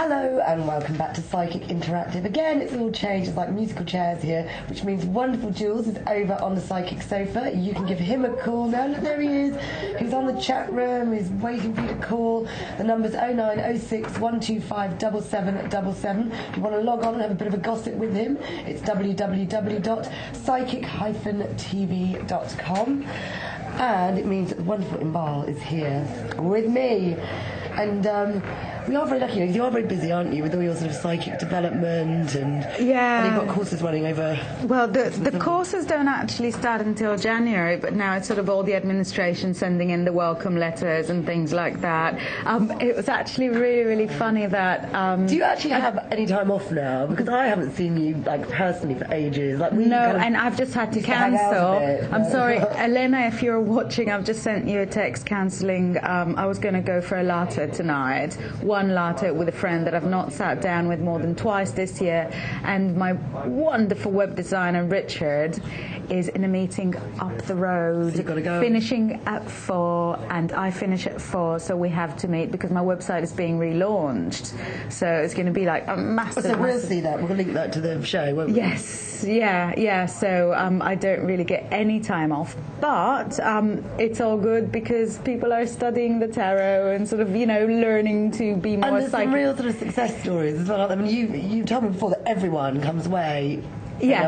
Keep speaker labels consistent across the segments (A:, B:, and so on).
A: Hello and welcome back to Psychic Interactive. Again, it's all changed. It's like musical chairs here, which means wonderful Jules is over on the psychic sofa. You can give him a call now. Look, there he is. He's on the chat room. He's waiting for you to call. The number's 0906 125 7777. If you want to log on and have a bit of a gossip with him, it's www.psychic-tv.com. And it means that the wonderful Inbaal is here with me. And we are very lucky. You are very busy, aren't you, with all your sort of psychic development and you've got courses running over.
B: Well, the courses don't actually start until January, but now it's sort of all the administration sending in the welcome letters and things like that. It was actually really, really funny that.
A: Do you actually have any time off now? Because I haven't seen you like personally for ages. Like
B: and I've just had to cancel. I'm sorry, Elena, if you're watching, I've just sent you a text cancelling. I was going to go for a latte tonight. One latte with a friend that I've not sat down with more than twice this year, and my wonderful web designer Richard is in a meeting up the road,
A: so you've got to go.
B: Finishing at 4, and I finish at 4, so we have to meet because my website is being relaunched, so it's going to be like a massive.
A: So we'll see that. We'll link that to the show, won't we?
B: Yes, yeah. So I don't really get any time off, but it's all good because people are studying the tarot and sort of learning to be more
A: and there's
B: psychic.
A: some real sort of success stories as well. I mean, you told me before that everyone comes away.
B: Yeah,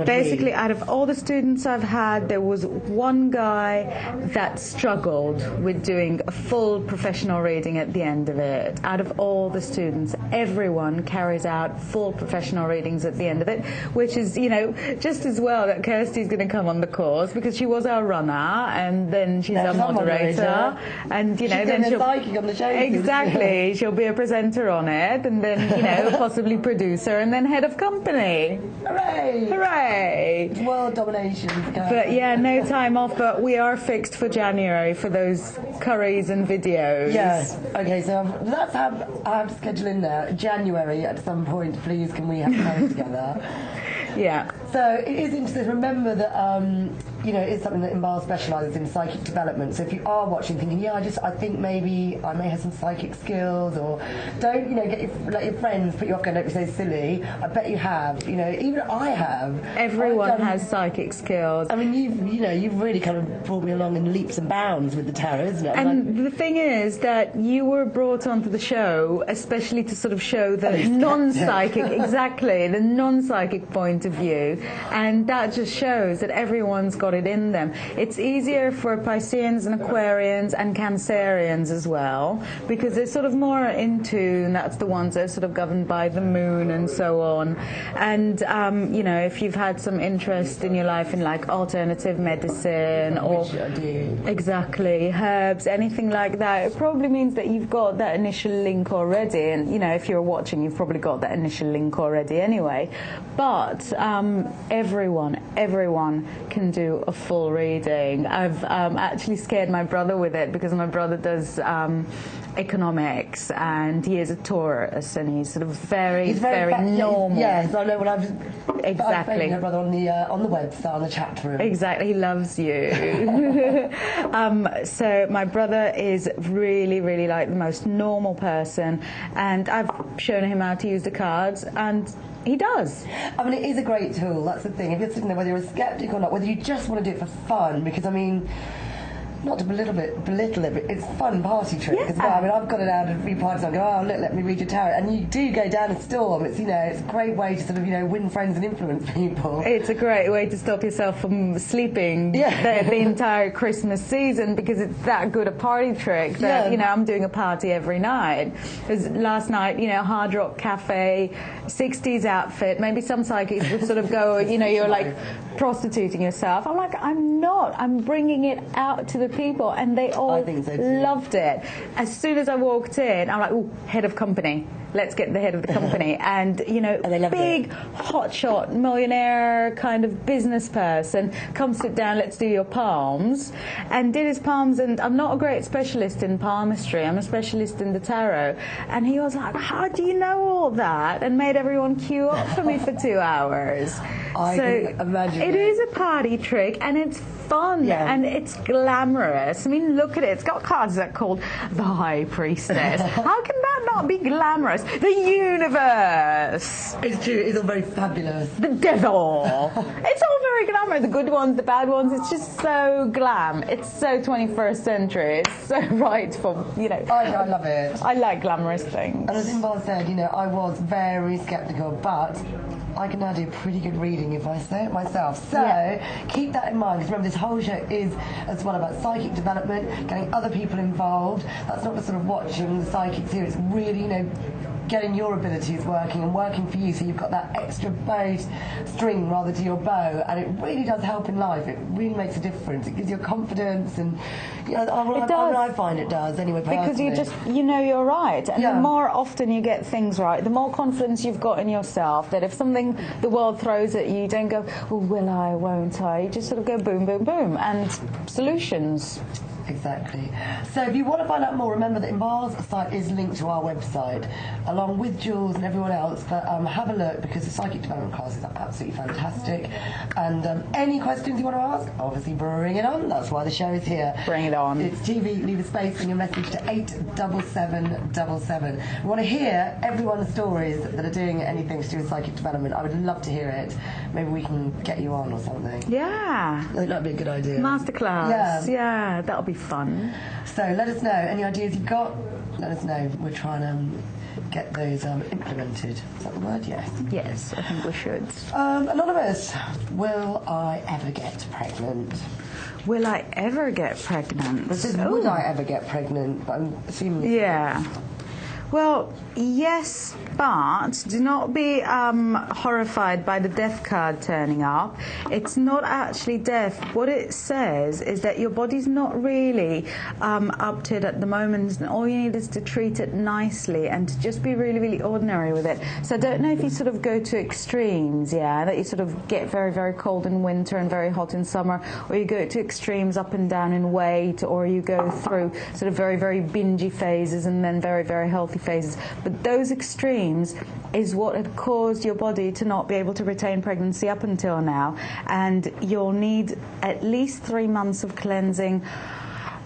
B: basically out of all the students I've had, there was one guy that struggled with doing a full professional reading at the end of it. Out of all the students, everyone carries out full professional readings at the end of it, which is, just as well that Kirsty's going to come on the course because she was our runner and then she's our moderator. And,
A: then she'll psychic on the show.
B: Exactly. She'll be a presenter on it and then, possibly producer and then head of company.
A: Hooray!
B: Hooray!
A: World domination.
B: But yeah, no time off, but we are fixed for January for those curries and videos.
A: Yes. Okay, so let's have schedule in there. January at some point, please, can we have time together?
B: Yeah.
A: So it is interesting. Remember that it's something that Inbaal specialises in, psychic development. So if you are watching, thinking, I think maybe I may have some psychic skills, or don't let your friends put you off going, don't be so silly. I bet you have. Even I have.
B: Everyone has psychic skills.
A: I mean, you've really kind of brought me along in leaps and bounds with the tarot, isn't it?
B: And the thing is that you were brought onto the show especially to sort of show the non-psychic, exactly, the non-psychic point of view. And that just shows that everyone's got it in them. It's easier for Pisceans and Aquarians and Cancerians as well because they're sort of more in tune. That's the ones that are sort of governed by the moon and so on. And, if you've had some interest in your life in like alternative medicine or exactly herbs, anything like that, it probably means that you've got that initial link already. And, if you're watching, you've probably got that initial link already anyway. But everyone can do a full reading. I've actually scared my brother with it because my brother does economics and he is a Taurus and he's sort of very normal.
A: Yes, I know what I've
B: exactly.
A: My brother on the website, on the chat room.
B: Exactly, he loves you. So my brother is really, really like the most normal person, and I've shown him how to use the cards, and he does.
A: I mean, it is a great tool. That's the thing. If you're sitting there, whether you're a skeptic or not, whether you just want to do it for fun, because not to belittle it, but it's a fun party trick as well. I mean, I've got it out at a few parties. I go, look, let me read your tarot, and you do go down a storm. It's it's a great way to sort of win friends and influence people.
B: It's a great way to stop yourself from sleeping the entire Christmas season because it's that good a party trick that I'm doing a party every night. Because last night, Hard Rock Cafe, 60s outfit. Maybe some psychics would sort of go, you're like prostituting yourself. I'm like, I'm not. I'm bringing it out to the people, and they all loved it. As soon as I walked in, I'm like, head of company. Let's get the head of the company. And, big, hotshot, millionaire kind of business person, come sit down, let's do your palms. And did his palms, and I'm not a great specialist in palmistry, I'm a specialist in the tarot. And he was like, how do you know all that? And made everyone queue up for me for 2 hours.
A: I can imagine
B: it is a party trick, and it's fun, and it's glamorous. I mean, look at it. It's got cards that are called the High Priestess. How can that not be glamorous? universe. The universe.
A: It's true. It's all very fabulous.
B: The devil. It's all very glamour. The good ones, the bad ones. It's just so glam. It's so 21st century. It's so right for, you know.
A: I love it.
B: I like glamorous things.
A: And as Inbaal said, you know, I was very sceptical, but I can now do pretty good reading if I say it myself. So keep that in mind, because remember, this whole show is as well about psychic development, getting other people involved. That's not just sort of watching the psychics here. It's really, you know, getting your abilities working and working for you, so you've got that extra string rather to your bow, and it really does help in life. It really makes a difference. It gives you confidence, and you know, I find it does anyway.
B: Because
A: personally.
B: you know you're right, and the more often you get things right, the more confidence you've got in yourself. That if something the world throws at you, you don't go, well, will I, won't I? You just sort of go boom, boom, boom, and solutions.
A: Exactly. So if you want to find out more, remember that Inbaal's site is linked to our website, along with Jules and everyone else. But have a look, because the psychic development classes are absolutely fantastic. And any questions you want to ask, obviously bring it on. That's why the show is here.
B: Bring it on.
A: It's TV, leave a space in your message to 87777. We want to hear everyone's stories that are doing anything to do with psychic development. I would love to hear it. Maybe we can get you on or something.
B: Yeah.
A: I think that'd be a good idea.
B: Masterclass. Yeah, that'll be fun.
A: So let us know any ideas you've got. Let us know. We're trying to get those implemented. Is that the word? Yes.
B: Yes, I think we should.
A: Anonymous, will I ever get pregnant?
B: Will I ever get pregnant?
A: This is would I ever get pregnant? But I'm assuming.
B: Yeah. Well, yes, but do not be horrified by the death card turning up. It's not actually death. What it says is that your body's not really up to it at the moment, and all you need is to treat it nicely and to just be really, really ordinary with it. So I don't know if you sort of go to extremes, that you sort of get very, very cold in winter and very hot in summer, or you go to extremes up and down in weight, or you go through sort of very, very bingy phases and then very, very healthy phases. But those extremes is what had caused your body to not be able to retain pregnancy up until now, and you'll need at least 3 months of cleansing.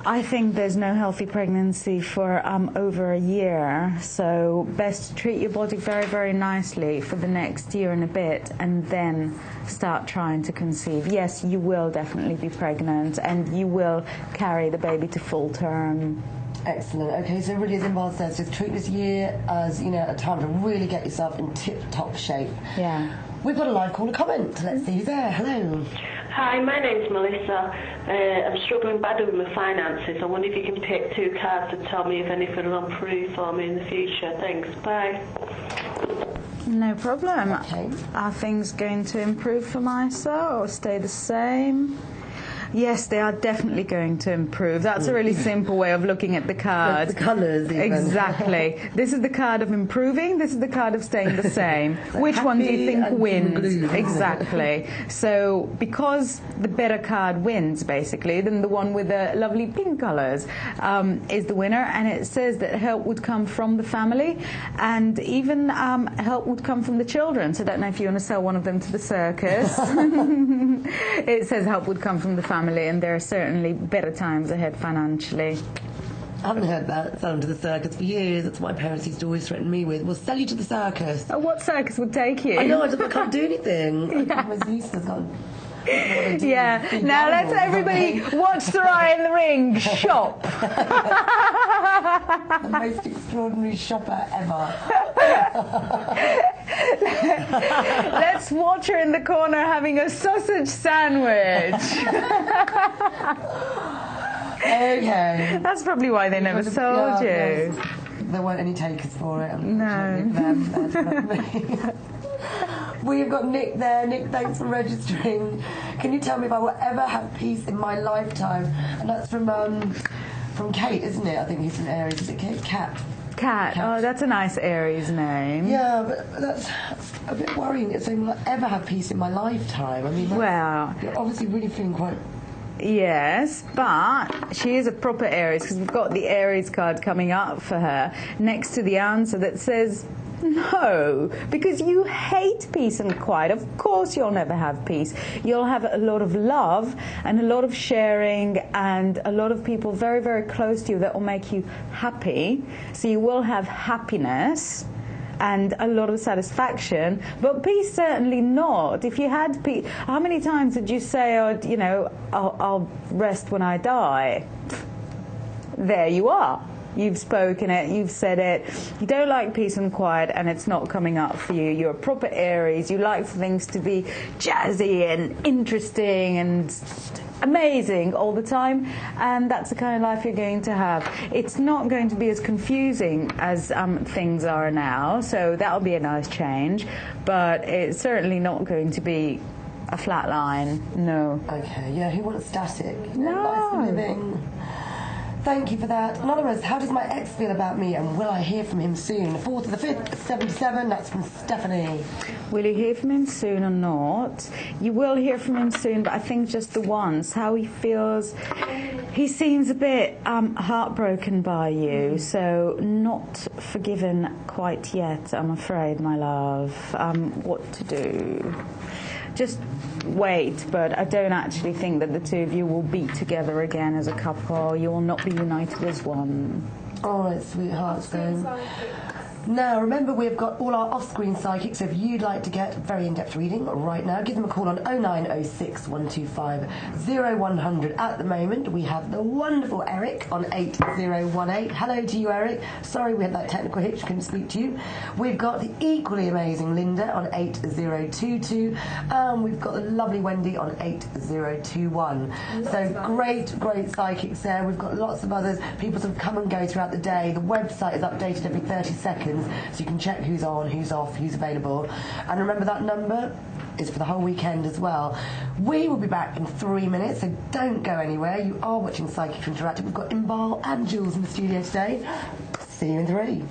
B: I think there's no healthy pregnancy for over a year, so best to treat your body very, very nicely for the next year and a bit, and then start trying to conceive. Yes, you will definitely be pregnant, and you will carry the baby to full term.
A: Excellent. Okay, so really, as Inbaal says, just treat this year as, you know, a time to really get yourself in tip-top shape.
B: Yeah.
A: We've got a live caller comment. Let's see who's there. Hello.
C: Hi, my name's Melissa. I'm struggling badly with my finances. I wonder if you can pick 2 cards to tell me if anything will improve for me in the future. Thanks. Bye.
B: No problem.
A: Okay.
B: Are things going to improve for Misa or stay the same? Yes, they are definitely going to improve. That's a really simple way of looking at the card.
A: The colours, even.
B: Exactly. This is the card of improving. This is the card of staying the same. Which one do you think wins? Exactly. So, because the better card wins, basically, then the one with the lovely pink colours is the winner. And it says that help would come from the family, and even help would come from the children. So I don't know if you want to sell one of them to the circus. It says help would come from the family, and there are certainly better times ahead financially.
A: I haven't heard that. Sell them to the circus for years. That's what my parents used to always threaten me with. We'll sell you to the circus.
B: Oh, what circus would take you?
A: I know, I can't do anything. Yeah. I was useless.
B: Yeah. Now let's everybody watch the Ryan the Ring shop.
A: The most extraordinary shopper ever.
B: Let's watch her in the corner having a sausage sandwich.
A: Okay.
B: That's probably why they never sold you.
A: There weren't any takers for it.
B: No.
A: We've got Nick there. Nick, thanks for registering. Can you tell me if I will ever have peace in my lifetime? And that's from Kate, isn't it? I think he's from Aries. Is it Kate? Cat.
B: Oh, that's a nice Aries name.
A: Yeah, but that's a bit worrying. It's saying, will I ever have peace in my lifetime? I mean,
B: well,
A: you're obviously really feeling quite...
B: Yes, but she is a proper Aries, because we've got the Aries card coming up for her next to the answer that says... No, because you hate peace and quiet. Of course you'll never have peace. You'll have a lot of love and a lot of sharing and a lot of people very, very close to you that will make you happy. So you will have happiness. and a lot of satisfaction, but peace certainly not. If you had peace, how many times did you say, oh, you know, I'll rest when I die? There you are. You've spoken it, you've said it. You don't like peace and quiet, and it's not coming up for you. You're a proper Aries. You like things to be jazzy and interesting and amazing all the time, and that's the kind of life you're going to have. It's not going to be as confusing as things are now, so that'll be a nice change, but it's certainly not going to be a flat line, no.
A: Okay, yeah, who wants static?
B: No.
A: Life's a living. Thank you for that. Anonymous, how does my ex feel about me, and will I hear from him soon? 4th to the 5th, 77, that's from Stephanie.
B: Will you hear from him soon or not? You will hear from him soon, but I think just the once. How he feels, he seems a bit heartbroken by you, so not forgiven quite yet, I'm afraid, my love. What to do? Just wait, but I don't actually think that the two of you will be together again as a couple. You will not be united as one.
A: All right, sweethearts, then. Now, remember, we've got all our off-screen psychics, so if you'd like to get very in-depth reading right now, give them a call on 0906 125 0100. At the moment, we have the wonderful Eric on 8018. Hello to you, Eric. Sorry we had that technical hitch, couldn't speak to you. We've got the equally amazing Linda on 8022. We've got the lovely Wendy on 8021. So great psychics there. We've got lots of others. People sort of come and go throughout the day. The website is updated every 30 seconds. So you can check who's on, who's off, who's available. And remember, that number is for the whole weekend as well. We will be back in 3 minutes, so don't go anywhere. You are watching Psychic Interactive. We've got Inbaal and Jules in the studio today. See you in 3.